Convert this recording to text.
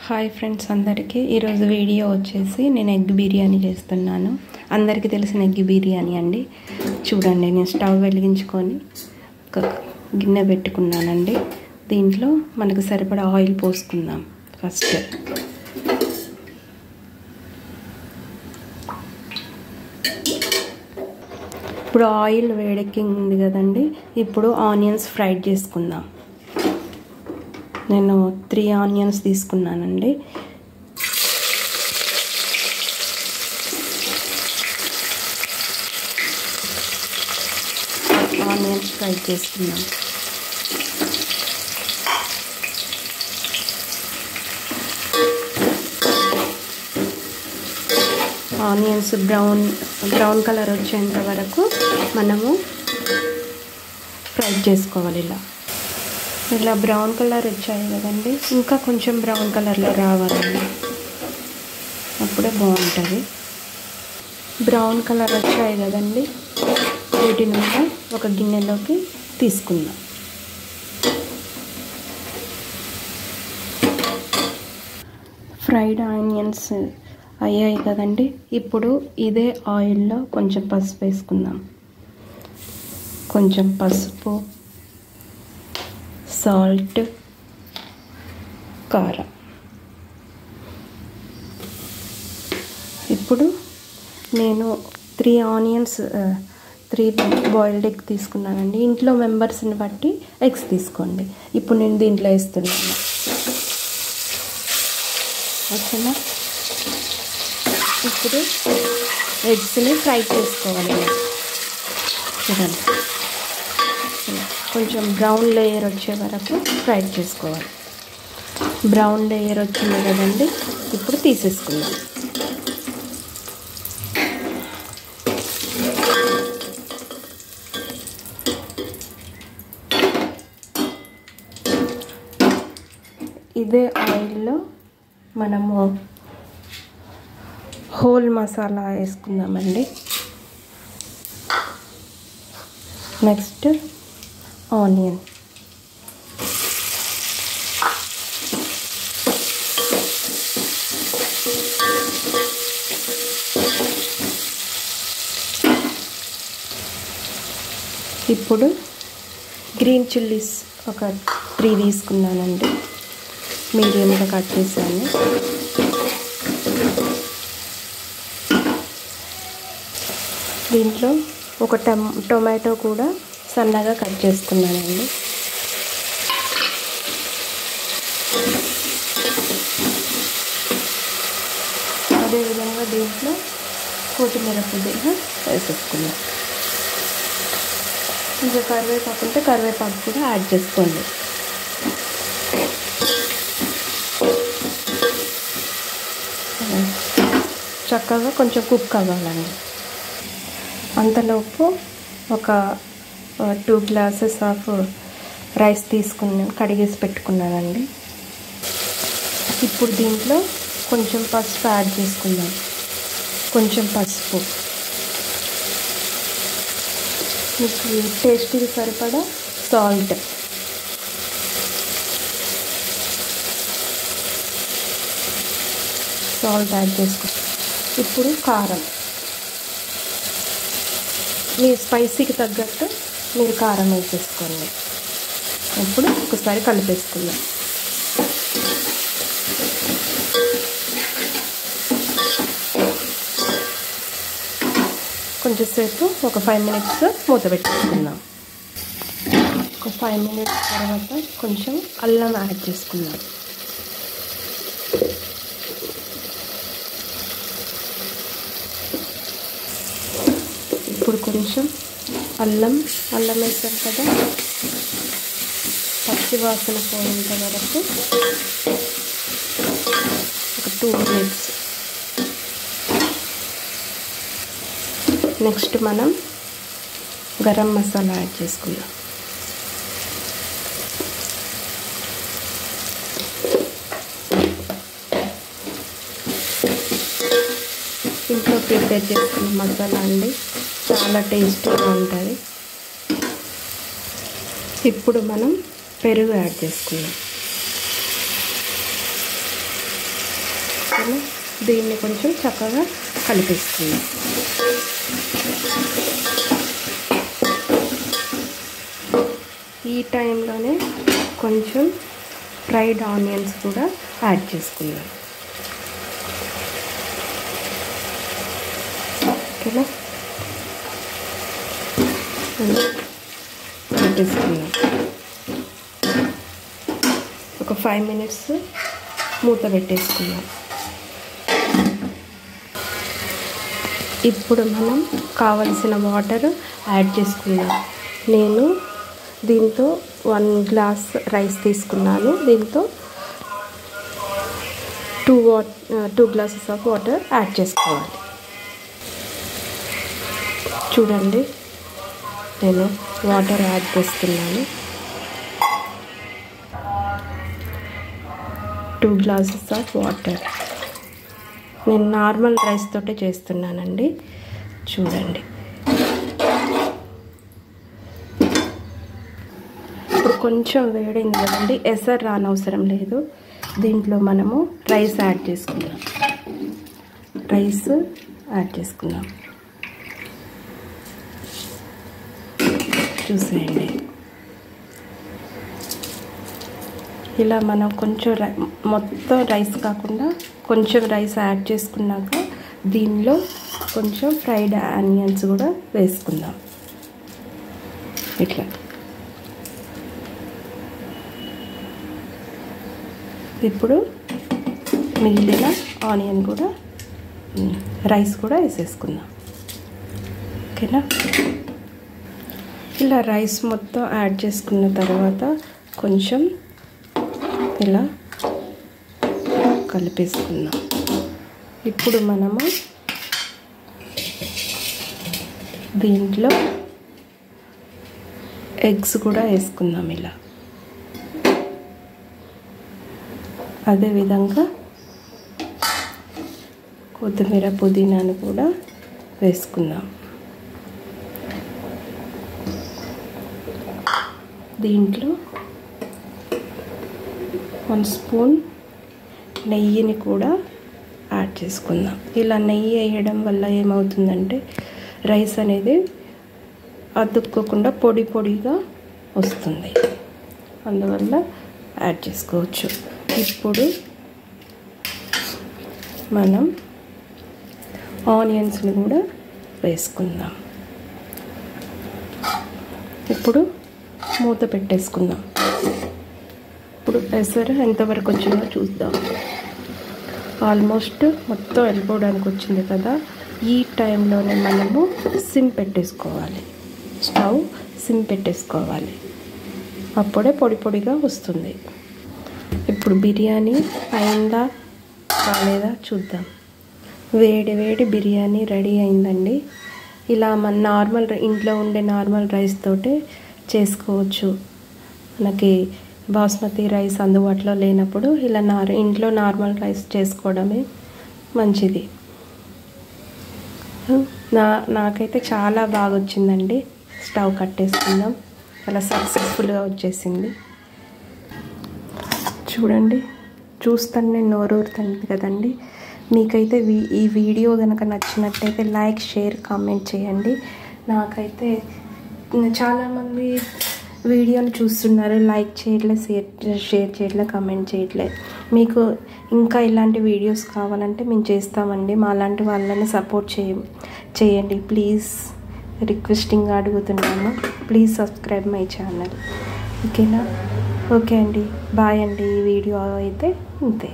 Hi friends అందరికీ ఈరోజు video వచ్చేసి నేను ఎగ్ బిర్యానీ చేస్తున్నాను. అందరికీ తెలిసిన ఎగ్ బిర్యానీ అండి. చూడండి, నేను స్టవ్ వెలిగించుకొని ఒక గిన్నె పెట్టుకున్నానండి. దీంట్లో మనకు సరిపడా ఆయిల్ పోసుకుందాం. ఫస్ట్ ఇప్పుడు ఆయిల్ వేడెక్కింది కదండి. ఇప్పుడు ఆనియన్స్ ఫ్రై చేసుకుందాం. నేను 3 ఆనియన్స్ తీసుకున్నానండి. ఆనియన్స్ ఫ్రై చేసుకుందాం. ఆనియన్స్ బ్రౌన్ కలర్ వచ్చేంత వరకు మనము ఫ్రై చేసుకోవాలి. ఇలా బ్రౌన్ కలర్ వచ్చాయి కదండి, ఇంకా కొంచెం బ్రౌన్ కలర్లో రావాలండి, అప్పుడే బాగుంటుంది. బ్రౌన్ కలర్ వచ్చాయి కదండి, వీటిని కూడా ఒక గిన్నెలోకి తీసుకుందాం. ఫ్రైడ్ ఆనియన్స్ అయ్యాయి కదండి. ఇప్పుడు ఇదే ఆయిల్లో కొంచెం పసుపు వేసుకుందాం. కొంచెం పసుపు, సాల్ట్, కారం. ఇప్పుడు నేను 3 బాయిల్డ్ ఎగ్ తీసుకున్నానండి. ఇంట్లో మెంబర్స్ని బట్టి ఎగ్స్ తీసుకోండి. ఇప్పుడు నేను దీంట్లో వేస్తున్నాను. ఓకేనా? ఇప్పుడు ఎగ్స్ని ఫ్రై చేసుకోవాలి. చూడండి, కొంచెం బ్రౌన్ లేయర్ వచ్చే వరకు ఫ్రై చేసుకోవాలి. బ్రౌన్ లేయర్ వచ్చింది కదండి, ఇప్పుడు తీసేసుకుందాం. ఇదే ఆయిల్లో మనము హోల్ మసాలా వేసుకుందామండి. నెక్స్ట్ ఆనియన్, ఇప్పుడు గ్రీన్ చిల్లీస్ ఒక 3 తీసుకున్నానండి, మీడియంగా కట్ చేశాను. దీంట్లో ఒక టొమాటో కూడా సన్నగా కట్ చేసుకున్నానండి. అదేవిధంగా దీంట్లో కొత్తిమీర పుదీనా వేసేసుకున్నాం. ఇంకా కరివేపాకు ఉంటే కరివేపాకు కూడా యాడ్ చేసుకోండి. చక్కగా కొంచెం కుక్ అవ్వాలండి. అంతలోపు ఒక 2 గ్లాసెస్ ఆఫ్ రైస్ కడిగేసి పెట్టుకున్నానండి. ఇప్పుడు దీంట్లో కొంచెం పసుపు యాడ్ చేసుకుందాం. కొంచెం పసుపు, మీకు టేస్ట్కి సరిపడా సాల్ట్, యాడ్ చేసుకోండి. ఇప్పుడు కారం, మీ స్పైసీకి తగ్గట్టు మీరు కారం వేసేసుకోండి. ఇప్పుడు ఒకసారి కలిపేసుకుందాం. కొంచెంసేపు ఒక 5 మినిట్స్ మూత పెట్టుకుందాం. ఒక 5 మినిట్స్ తర్వాత కొంచెం అల్లం యాడ్ చేసుకుందాం. ఇప్పుడు కొంచెం అల్లం వేసాం కదా, పచ్చి వాసన పోయేంత వరకు ఒక 2 మినిట్స్. నెక్స్ట్ మనం గరం మసాలా యాడ్ చేసుకుందాం. ఇంట్లో ప్రిపేర్ చేసుకున్న మసాలా అండి, చాలా టేస్టీగా ఉంటుంది. ఇప్పుడు మనం పెరుగు యాడ్ చేసుకుందాం. ఓకేనా, దీన్ని కొంచెం చక్కగా కలిపేసుకుందాం. ఈ టైంలోనే కొంచెం ఫ్రైడ్ ఆనియన్స్ కూడా యాడ్ చేసుకుందాం. ఓకేనా, కలిపేసుకుందాం. ఒక 5 minutes మూత పెట్టేసుకుందాం. ఇప్పుడు మనం కావలసిన వాటర్ యాడ్ చేసుకుందాం. నేను దీంతో 1 glass రైస్ తీసుకున్నాను. దీంతో 2 glasses ఆఫ్ వాటర్ యాడ్ చేసుకోవాలి. చూడండి, నేను వాటర్ యాడ్ చేస్తున్నాను. 2 glasses ఆఫ్ వాటర్. నేను నార్మల్ రైస్ తోటే చేస్తున్నానండి. చూడండి, ఇప్పుడు కొంచెం వేడైంది కదండి, ఎసరు రానవసరం లేదు. దీంట్లో మనము రైస్ యాడ్ చేసుకుందాం. రైస్ యాడ్ చేసుకుందాం. చూసేయండి, ఇలా మనం కొంచెం మొత్తం రైస్ కాకుండా కొంచెం రైస్ యాడ్ చేసుకున్నాక దీనిలో కొంచెం ఫ్రైడ్ ఆనియన్స్ కూడా వేసుకుందాం. ఇట్లా ఇప్పుడు మిగిలిన ఆనియన్ కూడా రైస్ కూడా వేసేసుకుందాం. ఓకేనా, ఇలా రైస్ మొత్తం యాడ్ చేసుకున్న తర్వాత కొంచెం ఇలా కలిపేసుకుందాం. ఇప్పుడు మనము దీంట్లో ఎగ్స్ కూడా వేసుకుందాం. ఇలా అదేవిధంగా కొత్తిమీర పుదీనాను కూడా వేసుకుందాం. దీంట్లో 1 స్పూన్ నెయ్యిని కూడా యాడ్ చేసుకుందాం. ఇలా నెయ్యి వేయడం వల్ల ఏమవుతుందంటే రైస్ అనేది అతుక్కోకుండా పొడి పొడిగా వస్తుంది. అందువల్ల యాడ్ చేసుకోవచ్చు. ఇప్పుడు మనం ఆనియన్స్ని కూడా వేసుకుందాం. ఇప్పుడు మూత పెట్టేసుకుందాం. ఇప్పుడు ఎసరు ఎంతవరకు వచ్చిందో చూద్దాం. ఆల్మోస్ట్ మొత్తం వెళ్ళిపోవడానికి వచ్చింది కదా. ఈ టైంలోనే మనము సిమ్ పెట్టేసుకోవాలి. స్టవ్ సిమ్ పెట్టేసుకోవాలి. అప్పుడే పొడి పొడిగా వస్తుంది. ఇప్పుడు బిర్యానీ అయిందా కాలేదా చూద్దాం. వేడి వేడి బిర్యానీ రెడీ అయిందండి. ఇలా మన నార్మల్ ఇంట్లో ఉండే నార్మల్ రైస్ తోటే చేసుకోవచ్చు. మనకి బాస్మతి రైస్ అందుబాటులో లేనప్పుడు ఇలా ఇంట్లో నార్మల్ రైస్ చేసుకోవడమే మంచిది. నాకైతే చాలా బాగా వచ్చిందండి. స్టవ్ కట్టేసుకుందాం. చాలా సక్సెస్ఫుల్గా వచ్చేసింది. చూడండి, చూస్తానే నోరూరుతుంది కదండి. మీకైతే ఈ వీడియో కనుక నచ్చినట్టయితే లైక్, షేర్, కామెంట్ చేయండి. నాకైతే చాలామంది వీడియోని చూస్తున్నారు, లైక్ చేయట్లేదు, షేర్ చేయట్లేదు, కామెంట్ చేయట్లేదు. మీకు ఇంకా ఇలాంటి వీడియోస్ కావాలంటే మేము చేస్తామండి. మా లాంటి వాళ్ళని సపోర్ట్ చేయండి ప్లీజ్. రిక్వెస్టింగ్గా అడుగుతున్నాము. Please subscribe my channel. ఓకేనా? ఓకే అండి, బాయ్ అండి. ఈ వీడియో అయితే ఇంతే.